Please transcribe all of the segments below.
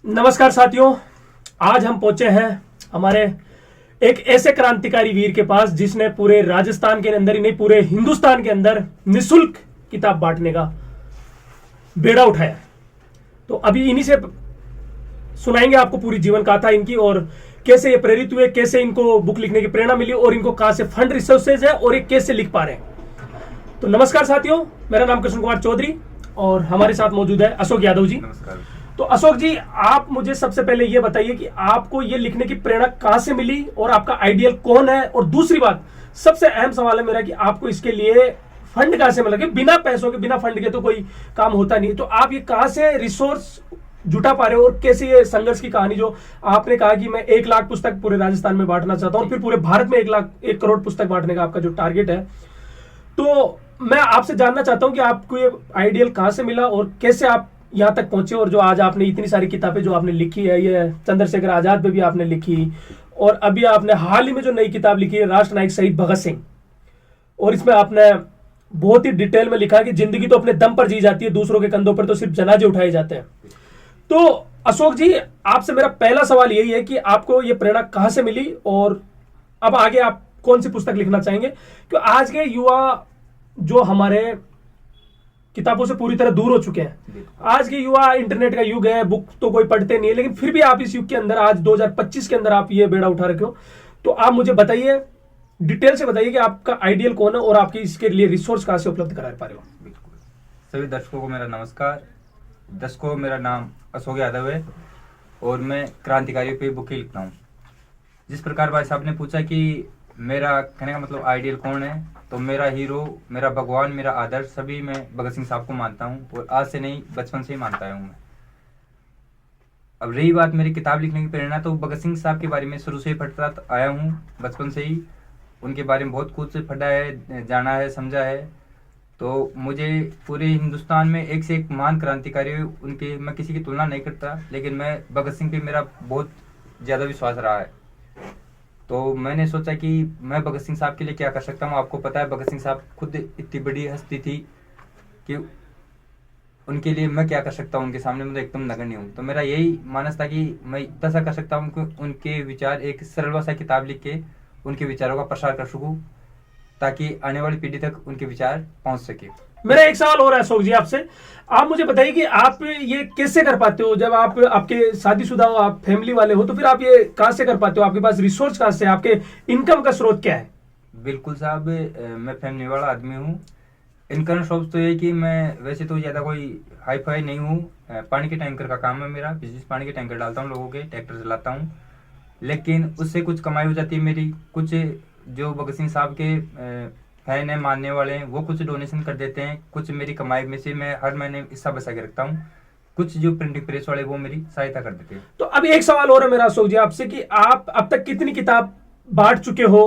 नमस्कार साथियों, आज हम पहुंचे हैं हमारे एक ऐसे क्रांतिकारी वीर के पास जिसने पूरे राजस्थान के अंदर ही नहीं पूरे हिंदुस्तान के अंदर निशुल्क किताब बांटने का बेड़ा उठाया। तो अभी इन्हीं से सुनाएंगे आपको पूरी जीवन गाथा इनकी और कैसे ये प्रेरित हुए, कैसे इनको बुक लिखने की प्रेरणा मिली और इनको कहां से फंड रिसोर्सेज है और ये कैसे लिख पा रहे हैं। तो नमस्कार साथियों, मेरा नाम कृष्ण कुमार चौधरी और हमारे साथ मौजूद है अशोक यादव जी। नमस्कार। तो अशोक जी, आप मुझे सबसे पहले ये बताइए कि आपको ये लिखने की प्रेरणा कहां से मिली और आपका आइडियल कौन है, और दूसरी बात सबसे अहम सवाल है मेरा कि आपको इसके लिए फंड कहां से मिला, कि बिना पैसों के बिना फंड के तो कोई काम होता नहीं। तो आप ये कहां से रिसोर्स जुटा पा रहे हो और कैसे ये संघर्ष की कहानी, जो आपने कहा कि मैं 1 लाख पुस्तक पूरे राजस्थान में बांटना चाहता हूं और फिर पूरे भारत में 1 करोड़ पुस्तक बांटने का आपका जो टारगेट है, तो मैं आपसे जानना चाहता हूं कि आपको ये आइडियल कहां से मिला और कैसे आप यहां तक पहुंचे और जो आज आपने इतनी सारी किताबें जो आपने लिखी है, ये चंद्रशेखर आजाद पे भी आपने लिखी और अभी आपने हाल ही में जो नई किताब लिखी है राष्ट्र नायक शहीद भगत सिंह, और इसमें आपने बहुत ही डिटेल में लिखा कि जिंदगी तो अपने दम पर जी जाती है, दूसरों के कंधों पर तो सिर्फ जनाजे उठाए जाते हैं। तो अशोक जी, आपसे मेरा पहला सवाल यही है कि आपको ये प्रेरणा कहां से मिली और अब आगे आप कौन सी पुस्तक लिखना चाहेंगे, क्योंकि आज के युवा जो हमारे किताबों से पूरी तरह दूर हो चुके हैं। आज के युवा इंटरनेट का युग है, बुक तो कोई पढ़ते नहीं है, लेकिन फिर भी आप इस युग के अंदर आज 2025 के अंदर आप ये बेड़ा उठा रखे हो। तो आप मुझे बताइए, डिटेल से बताइए कि आपका आइडियल कौन है और आपकी इसके लिए रिसोर्स कहां से उपलब्ध करा पा रहे हो। बिल्कुल। सभी दर्शकों को मेरा नमस्कार। दर्शकों, मेरा नाम अशोक यादव है और मैं क्रांतिकारियों पे बुकें लिखता हूँ। जिस प्रकार भाई साहब ने पूछा कि मेरा कहने का मतलब आइडियल कौन है, तो मेरा हीरो, मेरा भगवान, मेरा आदर्श सभी मैं भगत सिंह साहब को मानता हूँ और आज से नहीं बचपन से ही मानता हूँ मैं। अब रही बात मेरी किताब लिखने की प्रेरणा, तो भगत सिंह साहब के बारे में शुरू से ही पढ़ता आया हूँ, बचपन से ही उनके बारे में बहुत कुछ पढ़ा है, जाना है, समझा है। तो मुझे पूरे हिंदुस्तान में एक से एक महान क्रांतिकारी, उनके मैं किसी की तुलना नहीं करता, लेकिन मैं भगत सिंह पे मेरा बहुत ज़्यादा विश्वास रहा है। तो मैंने सोचा कि मैं भगत सिंह साहब के लिए क्या कर सकता हूँ। आपको पता है भगत सिंह साहब खुद इतनी बड़ी हस्ती थी कि उनके लिए मैं क्या कर सकता हूँ, उनके सामने मैं एकदम नगण्य हूँ। तो मेरा यही मानस था कि मैं इतना सा कर सकता हूँ कि उनके विचार एक सरल सा किताब लिख के उनके विचारों का प्रसार कर सकूँ, ताकि आने वाली पीढ़ी तक उनके विचार पहुँच सके। मेरा एक सवाल और है अशोक जी आपसे, आप मुझे बताइए कि आप ये कैसे कर पाते हो, जब आप आपके शादीशुदा हो, आप फैमिली वाले हो, तो फिर आप ये कहां से कर पाते हो, आपके पास रिसोर्स कहां से, आपके इनकम का स्रोत क्या है। बिल्कुल साहब, मैं फैमिली वाला आदमी हूँ। इनकम सोर्स तो ये कि मैं वैसे तो ज़्यादा कोई हाई फाई नहीं हूँ। पानी के टैंकर का काम है मेरा, बिजनेस, पानी के टैंकर डालता हूँ लोगों के, ट्रैक्टर चलाता हूँ, लेकिन उससे कुछ कमाई हो जाती है मेरी। कुछ जो भगत सिंह साहब के फैन है, मानने वाले हैं, वो कुछ डोनेशन कर देते हैं। कुछ मेरी कमाई में से मैं हर महीने हिस्सा बचा के रखता हूँ। कुछ जो प्रिंटिंग प्रेस वाले वो मेरी सहायता कर देते हैं। तो अभी एक सवाल और है मेरा अशोक जी आपसे कि आप अब तक कितनी किताब बांट चुके हो।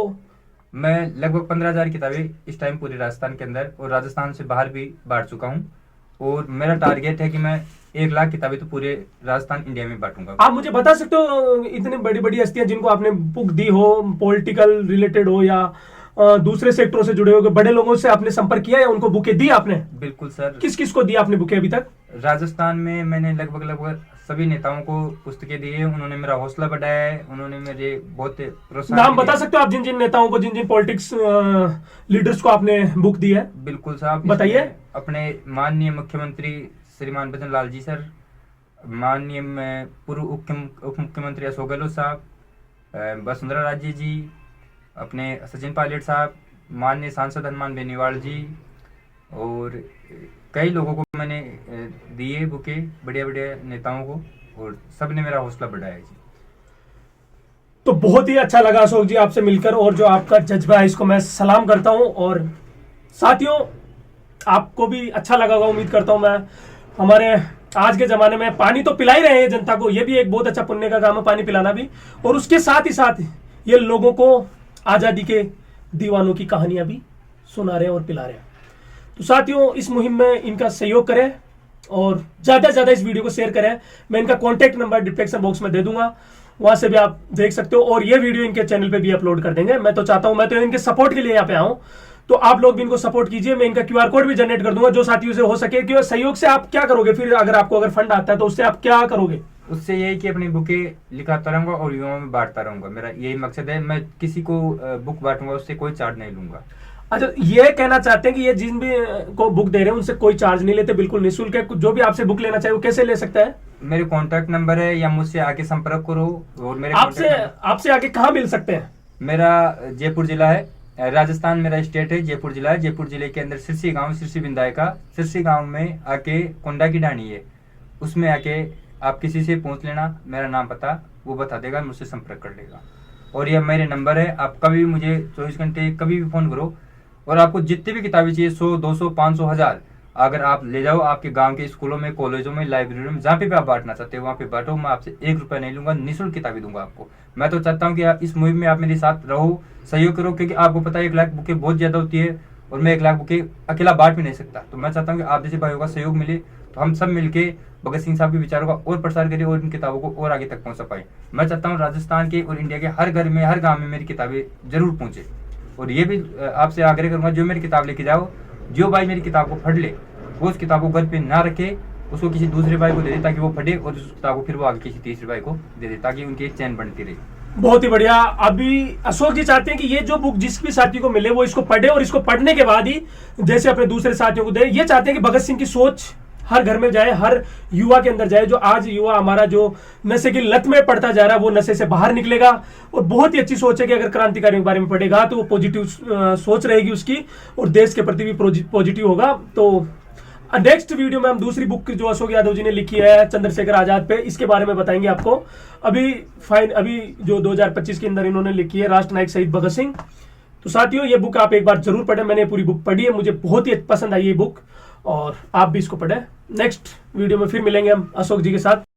मैं लगभग 15,000 किताबें इस टाइम पूरे राजस्थान के अंदर और राजस्थान से बाहर भी बांट चुका हूँ, और मेरा टारगेट है कि मैं 1 लाख किताबें तो पूरे राजस्थान, इंडिया में बांटूंगा। आप मुझे बता सकते हो इतनी बड़ी बड़ी हस्तियां जिनको आपने बुक दी हो, पॉलिटिकल रिलेटेड हो या दूसरे सेक्टरों से जुड़े हो, बड़े लोगों से आपने संपर्क किया या उनको बुकें दी आपने। बिल्कुल सर। किस किस को दी आपने बुकें अभी तक। राजस्थान में मैंने लगभग सभी नेताओं को पुस्तकें दी है। उन्होंने मेरा हौसला बढ़ाया है, उन्होंने मेरे बहुत प्रोत्साहन। नाम बता सकते हो आप जिन जिन नेताओं को, जिन जिन पॉलिटिक्स लीडर्स को आपने बुक दी है। बिल्कुल साहब, बताइए। अपने माननीय मुख्यमंत्री श्रीमान भजन लाल जी सर, माननीय पूर्व उप मुख्यमंत्री अशोक गहलोत साहब, वसुंधरा राजे जी, अपने सचिन पायलट साहब, माननीय सांसद हनुमान बेनीवाल जी, और कई लोगों को मैंने दिए बुके, बढ़िया बढ़िया नेताओं को, और सब ने मेरा हौसला बढ़ाया जी। तो बहुत ही अच्छा लगा अशोक जी आपसे मिलकर, और जो आपका जज्बा है इसको मैं सलाम करता हूं, और साथियों आपको भी अच्छा लगा होगा उम्मीद करता हूं मैं। हमारे आज के जमाने में पानी तो पिला ही रहे हैं जनता को, ये भी एक बहुत अच्छा पुण्य का काम है पानी पिलाना भी, और उसके साथ ही साथ ये लोगों को आजादी के दीवानों की कहानियां भी सुना रहे हैं और पिला रहे हैं। तो साथियों इस मुहिम में इनका सहयोग करें और ज्यादा से ज्यादा इस वीडियो को शेयर करें। मैं इनका कॉन्टैक्ट नंबर डिस्क्रिप्शन बॉक्स में दे दूंगा, वहां से भी आप देख सकते हो, और ये वीडियो इनके चैनल पे भी अपलोड कर देंगे। मैं तो चाहता हूं, मैं तो इनके सपोर्ट के लिए यहाँ पे आऊं, तो आप लोग भी इनको सपोर्ट कीजिए। मैं इनका QR कोड भी जनरेट कर दूंगा, जो साथियों से हो सके। कि सहयोग से आप क्या करोगे फिर, अगर आपको फंड आता है तो उससे आप क्या करोगे। उससे यही कि अपनी बुकें लिखाता रहूंगा और युवाओं में बांटता रहूंगा। मेरा यही मकसद है। मैं किसी को बुक बांटूंगा उससे कोई चार्ज नहीं लूंगा। अच्छा, ये कहना चाहते हैं कि ये जिन भी को बुक दे रहे हैं उनसे कोई चार्ज नहीं लेते, बिल्कुल निःशुल्क है। जो भी आपसे बुक लेना चाहे वो कैसे ले सकता है? मेरे कॉन्टैक्ट नंबर है या मुझसे आके संपर्क करो। और मेरे आपसे आगे कहाँ मिल सकते हैं? मेरा जयपुर जिला है, राजस्थान मेरा स्टेट है, जयपुर जिला है। जयपुर जिले के अंदर सिरसी गांव, सिरसी बिंदाई का सिरसी गांव में आके कोंडा की डाणी है, उसमें आके आप किसी से पूछ लेना, मेरा नाम पता वो बता देगा, मुझसे संपर्क कर लेगा। और ये मेरे नंबर है, आप कभी भी मुझे 24 घंटे कभी भी फोन करो। और आपको जितनी भी किताबें चाहिए 100, 200, 500, 1000 अगर आप ले जाओ आपके गांव के स्कूलों में, कॉलेजों में, लाइब्रेरी में, जहाँ पे भी आप बांटना चाहते हो वहाँ पे बांटो। मैं आपसे 1 रुपया नहीं लूंगा, निःशुल्क किताबें दूंगा आपको। मैं तो चाहता हूँ कि आप इस मुहिम में आप मेरे साथ रहो, सहयोग करो, क्योंकि आपको पता है 1 लाख बुकें बहुत ज्यादा होती है और मैं 1 लाख बुकें अकेला बांट भी नहीं सकता। तो मैं चाहता हूँ कि आप जैसे भाइयों का सहयोग मिले तो हम सब मिलके भगत सिंह साहब के विचारों का और प्रसार करें और इन किताबों को और आगे तक पहुंचा पाए। मैं चाहता हूँ राजस्थान के और इंडिया के हर घर में, हर गाँव में मेरी किताबें जरूर पहुंचे। और ये भी आपसे आग्रह करूंगा, जो मेरी किताब लेके जाओ, जो भाई मेरी किताब को पढ़ ले वो उस किताब को घर पे ना रखे, उसको किसी दूसरे भाई को दे दे ताकि वो पढ़े और उस किताब को फिर वो आगे किसी तीसरे भाई को दे दे ताकि उनकी एक चैन बनती रहे। बहुत ही बढ़िया। अभी अशोक जी चाहते हैं कि ये जो बुक जिस भी साथी को मिले वो इसको पढ़े और इसको पढ़ने के बाद ही जैसे अपने दूसरे साथियों को दे। ये चाहते हैं कि भगत सिंह की सोच हर घर में जाए, हर युवा के अंदर जाए। जो आज युवा हमारा जो नशे की लत में पड़ता जा रहा है वो नशे से बाहर निकलेगा। और बहुत ही अच्छी सोच है कि अगर क्रांतिकारियों के बारे में पढ़ेगा तो वो पॉजिटिव सोच रहेगी उसकी और देश के प्रति भी पॉजिटिव होगा। तो नेक्स्ट वीडियो में हम दूसरी बुक जो अशोक यादव जी ने लिखी है चंद्रशेखर आजाद पे, इसके बारे में बताएंगे आपको। अभी जो 2025 के अंदर इन्होंने लिखी है राष्ट्र नायक शहीद भगत सिंह। तो साथियों ये बुक आप एक बार जरूर पढ़ें। मैंने पूरी बुक पढ़ी है, मुझे बहुत ही पसंद आई ये बुक और आप भी इसको पढ़ें। नेक्स्ट वीडियो में फिर मिलेंगे हम अशोक जी के साथ।